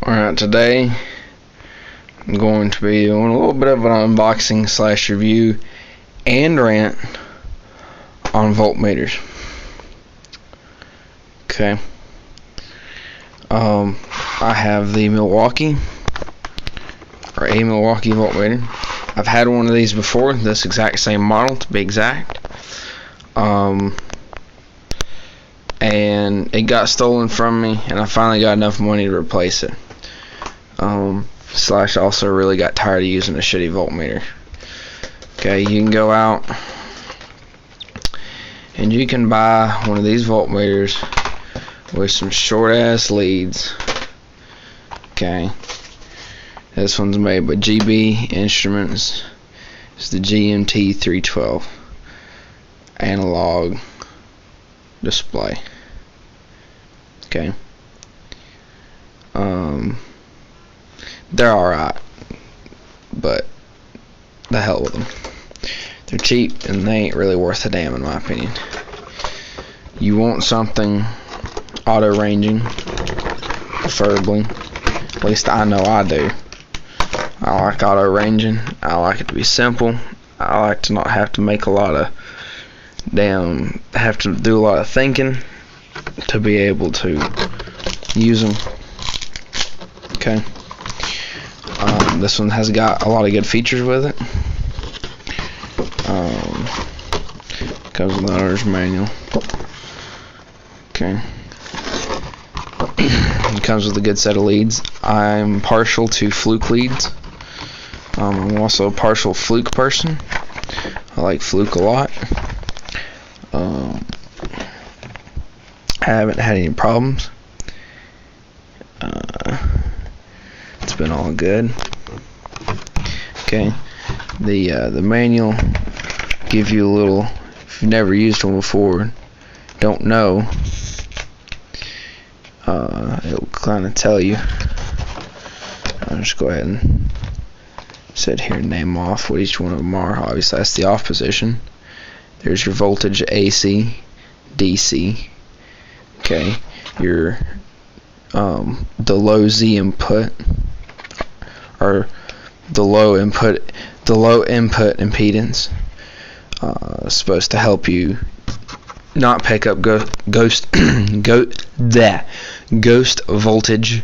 Alright, today I'm going to be doing a little bit of an unboxing / review and rant on voltmeters. Okay. I have the Milwaukee voltmeter. I've had one of these before, this exact same model to be exact. And it got stolen from me, and I finally got enough money to replace it. / also really got tired of using a shitty voltmeter. Okay, you can go out and you can buy one of these voltmeters with some short ass leads. Okay, this one's made by GB Instruments. It's the GMT 312 analog display. Okay. They're alright, but the hell with them. They're cheap and they ain't really worth a damn in my opinion. You want something auto ranging, preferably. At least I know I do. I like auto ranging. I like it to be simple. I like to not have to make a lot of have to do a lot of thinking to be able to use them. Okay. This one has got a lot of good features with it. Comes with the owner's manual. Okay. It comes with a good set of leads. I'm partial to fluke leads. I'm also a partial fluke person. I like fluke a lot. I haven't had any problems. It's been all good. Okay, the manual give you a little. If you've never used one before, don't know. It'll kind of tell you. I'll just go ahead and set here and name off what each one of them are. Obviously, that's the off position. There's your voltage AC, DC. Okay, your the low Z input, or the low input impedance, supposed to help you not pick up ghost voltage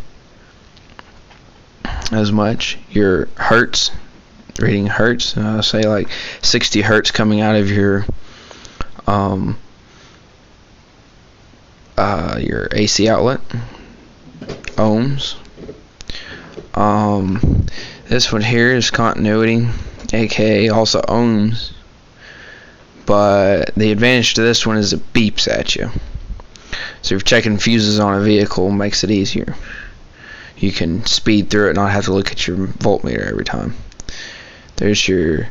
as much. Your hertz, reading hertz, say like 60 hertz coming out of your AC outlet. Ohms. This one here is continuity, aka also ohms, but the advantage to this one is it beeps at you. So if you're checking fuses on a vehicle, it makes it easier. You can speed through it and not have to look at your voltmeter every time. There's your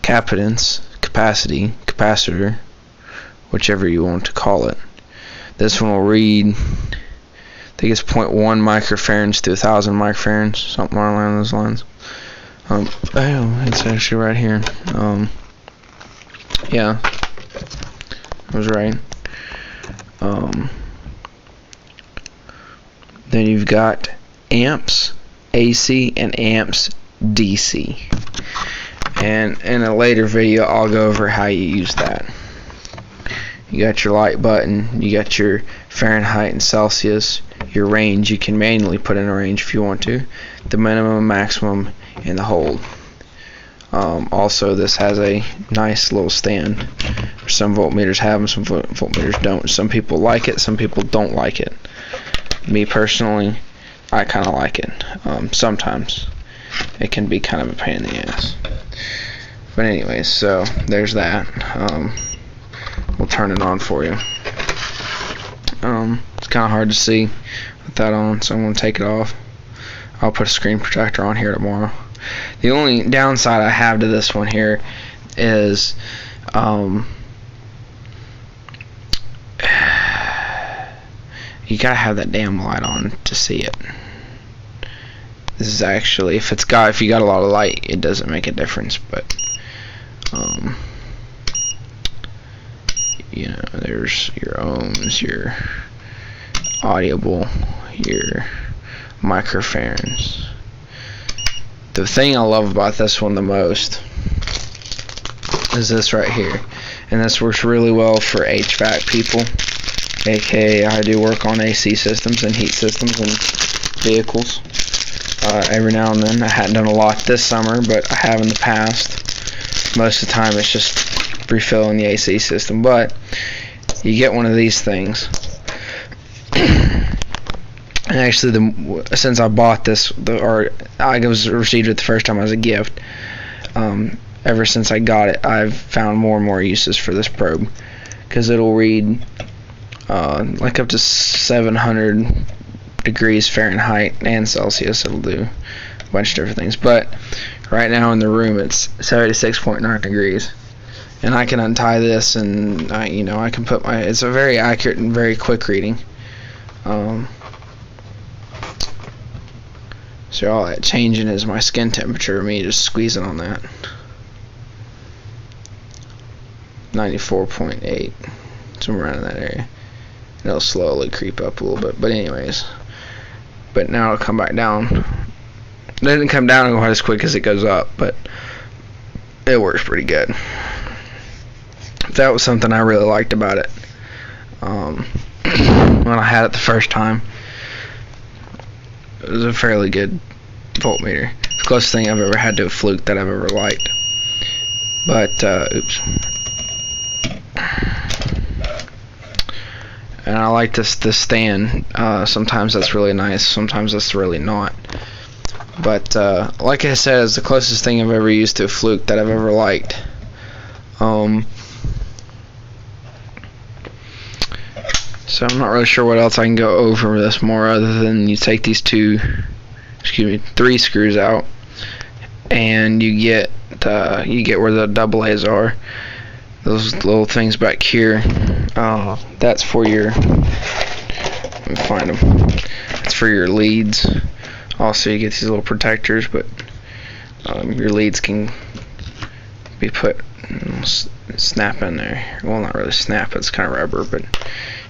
capacitance, capacitor, whichever you want to call it. This one will read, I think it's 0.1 microfarads to 1,000 microfarads, something along those lines. Oh, it's actually right here. Yeah, I was right. Then you've got amps AC and amps DC. And in a later video, I'll go over how you use that. You got your light button, you got your Fahrenheit and Celsius, your range. You can manually put in a range if you want to, the minimum, maximum, and the hold. Also, this has a nice little stand. Some voltmeters have them, some voltmeters don't. Some people like it, some people don't like it. Me personally, I kind of like it. Sometimes it can be kind of a pain in the ass. But anyways, so there's that. We'll turn it on for you. It's kind of hard to see with that on, so I'm going to take it off. I'll put a screen protector on here tomorrow. The only downside I have to this one here is you gotta have that damn light on to see it. This is actually, if you got a lot of light, it doesn't make a difference, but you know, there's your ohms, your audible, your microfarads. The thing I love about this one the most is this right here, and this works really well for HVAC people, aka I do work on AC systems and heat systems and vehicles. Every now and then. I hadn't done a lot this summer, but I have in the past. Most of the time it's just refilling the AC system, but you get one of these things. And actually, since I bought this, I was received it the first time as a gift. Ever since I got it, I've found more and more uses for this probe, because it'll read like up to 700 degrees Fahrenheit and Celsius. It'll do a bunch of different things, but right now in the room it's 76.9 degrees, and I can untie this and I can put it's a very accurate and very quick reading. So all that changing is my skin temperature, me just squeezing on that. 94.8, somewhere around in that area. It'll slowly creep up a little bit, but anyways. But now it'll come back down. It doesn't come down quite as quick as it goes up, but it works pretty good. That was something I really liked about it. When I had it the first time, it was a fairly good voltmeter. It's the closest thing I've ever had to a fluke that I've ever liked. But, oops. And I like this stand. Sometimes that's really nice, sometimes that's really not. But like I said, it's the closest thing I've ever used to a fluke that I've ever liked. So I'm not really sure what else I can go over this more, other than you take these three screws out, and you get where the double A's are. Those little things back here, that's for your, let me find them, it's for your leads. Also you get these little protectors, but your leads can be put, snap in there. Well, not really snap, it's kind of rubber, but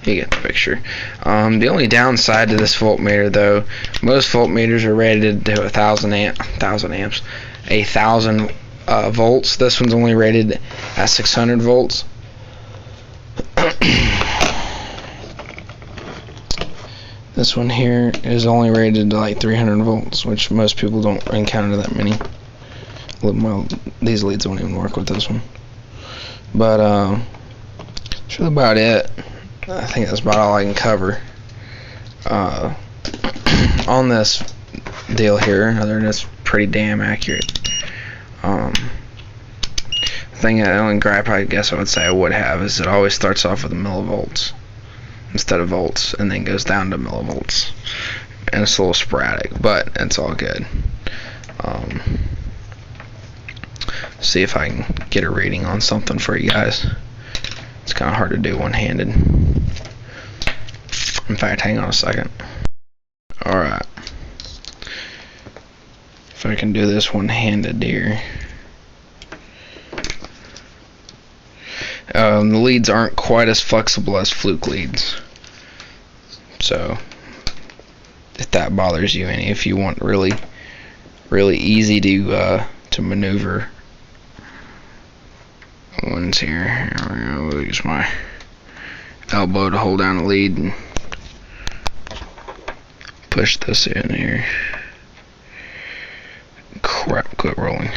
you get the picture. The only downside to this voltmeter, though, most voltmeters are rated to 1,000 volts. This one's only rated at 600 volts. This one here is only rated to like 300 volts, which most people don't encounter that many. Well, these leads don't even work with this one. But that's really about it. I think that's about all I can cover on this deal here, other than it's pretty damn accurate. The only gripe I guess I would say I would have is it always starts off with millivolts instead of volts, and then goes down to millivolts, and it's a little sporadic, but it's all good. See if I can get a reading on something for you guys. It's kind of hard to do one-handed. In fact, hang on a second. Alright. If I can do this one-handed here. The leads aren't quite as flexible as fluke leads. So, if that bothers you any, if you want really easy to maneuver ones here. I'm gonna use my elbow to hold down the lead and push this in here. Crap, quit rolling.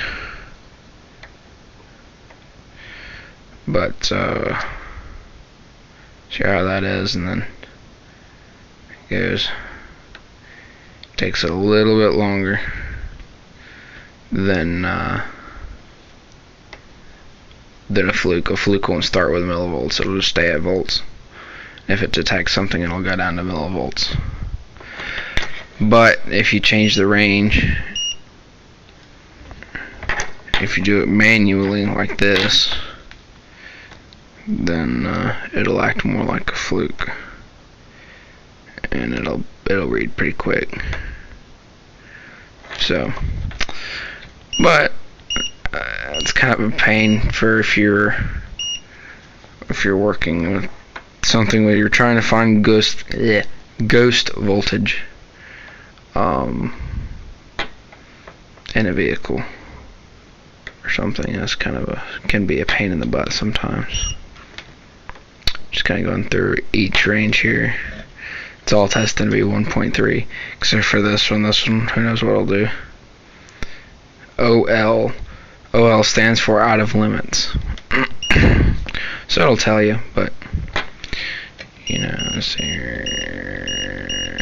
But see how that is, and then it goes. Takes a little bit longer than a fluke. A fluke won't start with millivolts, it'll just stay at volts. If it detects something, it'll go down to millivolts. But if you change the range, if you do it manually like this, then it'll act more like a fluke, and it'll read pretty quick. So, but it's kind of a pain for if you're working with something where you're trying to find ghost voltage in a vehicle or something. That's can be a pain in the butt sometimes. Just kind of going through each range here. It's all tested to be 1.3, except for this one. This one, who knows what it'll do. OL stands for out of limits. So it'll tell you, but let's see here.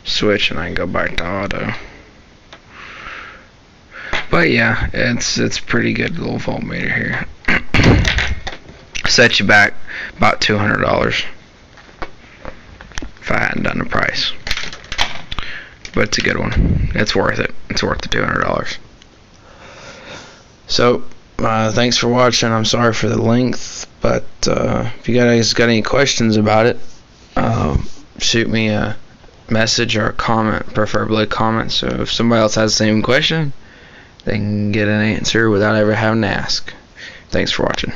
Switch and I can go back to auto. But yeah, it's pretty good little voltmeter here. Set you back about $200 if I hadn't done the price. But it's a good one. It's worth it. It's worth the $200. So thanks for watching. I'm sorry for the length, but if you guys got any questions about it, shoot me a message or a comment, preferably a comment, so if somebody else has the same question, they can get an answer without ever having to ask. Thanks for watching.